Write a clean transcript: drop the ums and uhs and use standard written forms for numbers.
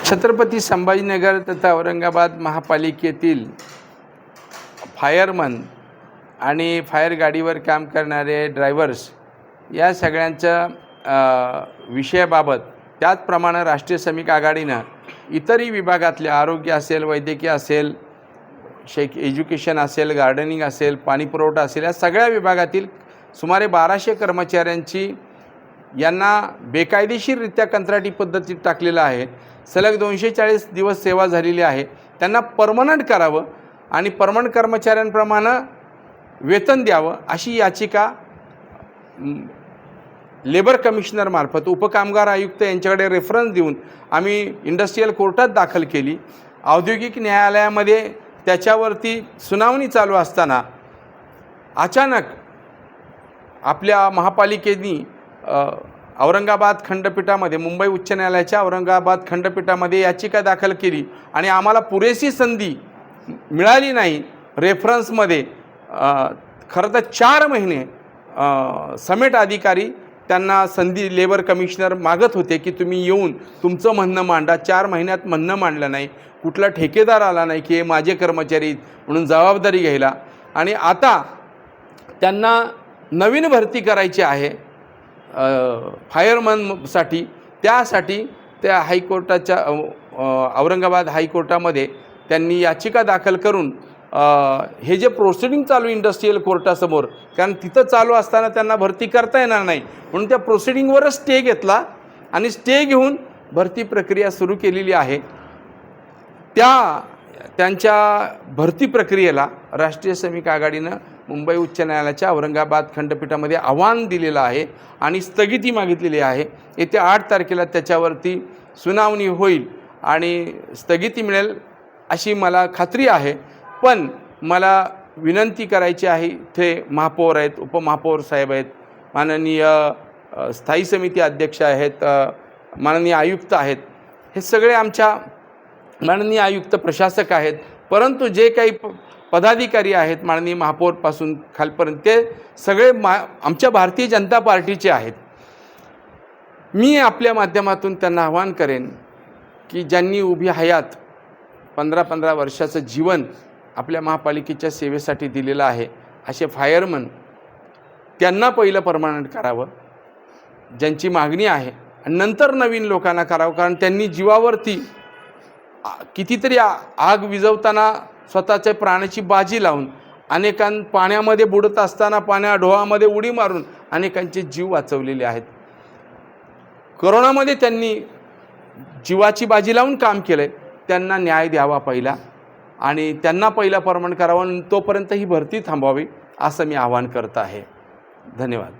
छत्रपती संभाजीनगर तथा औरंगाबाद महापालिकेतील फायरमन आणि फायर गाडीवर काम करणारे ड्रायव्हर्स या सगळ्यांच्या विषयाबाबत, त्याचप्रमाणे राष्ट्रीय श्रमिक आघाडीनं इतरही विभागातल्या आरोग्य असेल, वैद्यकीय असेल, एज्युकेशन असेल, गार्डनिंग असेल, पाणीपुरवठा असेल, या सगळ्या विभागातील सुमारे 1200 कर्मचाऱ्यांची यांना बेकायदेशीररित्या कंत्राटी पद्धतीत टाकलेलं आहे. सलग 240 दिवस सेवा झालेली आहे. त्यांना परमनंट करावं आणि परमनंट कर्मचाऱ्यांप्रमाणे वेतन द्यावं अशी याचिका लेबर कमिशनरमार्फत उपकामगार आयुक्त यांच्याकडे रेफरन्स देऊन आम्ही इंडस्ट्रियल कोर्टात दाखल केली. औद्योगिक न्यायालयामध्ये त्याच्यावरती सुनावणी चालू असताना अचानक आपल्या महापालिकेनी औरंगाबाद खंडपीठामध्ये, मुंबई उच्च न्यायालयाच्या औरंगाबाद खंडपीठामध्ये याचिका दाखल केली आणि आम्हाला पुरेशी संधी मिळाली नाही. रेफरन्समध्ये खरं तर 4 महिने समेट अधिकारी त्यांना संधी लेबर कमिशनर मागत होते की तुम्ही येऊन तुमचं म्हणणं मांडा. 4 महिन्यात म्हणणं मांडलं नाही. कुठला ठेकेदार आला नाही की हे माझे कर्मचारी म्हणून जबाबदारी घ्यायला. आणि आता त्यांना नवीन भरती करायची आहे फायरमनसाठी. त्यासाठी त्या हायकोर्टाच्या औरंगाबाद हायकोर्टामध्ये त्यांनी याचिका दाखल करून हे जे प्रोसिडिंग चालू इंडस्ट्रियल कोर्टासमोर, कारण तिथं चालू असताना त्यांना भरती करता येणार नाही म्हणून त्या प्रोसिडिंगवरच स्टे घेतला आणि स्टे घेऊन भरती प्रक्रिया सुरू केलेली आहे. त्यांच्या भरती प्रक्रियेला राष्ट्रीय श्रमिक आघाडीनं मुंबई उच्च न्यायालयाच्या औरंगाबाद खंडपीठामध्ये आव्हान दिलेलं आहे आणि स्थगिती मागितलेली आहे. येत्या 8 तारखेला त्याच्यावरती सुनावणी होईल आणि स्थगिती मिळेल अशी मला खात्री आहे. पण मला विनंती करायची आहे, इथे महापौर आहेत, उपमहापौर साहेब आहेत, माननीय स्थायी समिती अध्यक्ष आहेत, माननीय आयुक्त आहेत, हे सगळे आमच्या माननीय आयुक्त प्रशासक आहेत. परंतु जे काही पदाधिकारी आहेत माननीय महापौरपासून खालपर्यंत, ते सगळे आमच्या भारतीय जनता पार्टीचे आहेत. मी आपल्या माध्यमातून त्यांना आवाहन करेन की ज्यांनी उभी हयात 15-15 वर्षाचं जीवन आपल्या महापालिकेच्या सेवेसाठी दिलेलं आहे, असे फायरमन त्यांना पहिलं परमनंट करावं ज्यांची मागणी आहे, आणि नंतर नवीन लोकांना करावं. कारण त्यांनी जीवावरती कितीतरी आग विझवताना स्वतःच्या प्राणाची बाजी लावून पाण्यामध्ये बुडत असताना डोहामध्ये उडी मारून अनेकांचे जीव वाचवलेले आहेत. कोरोनामध्ये त्यांनी जीवाची बाजी लावून काम केलं आहे. त्यांना न्याय द्यावा पहिला आणि त्यांना पहिला परमनंट करावं, तोपर्यंत ही भरती थांबवावी असं मी आवाहन करत आहे. धन्यवाद.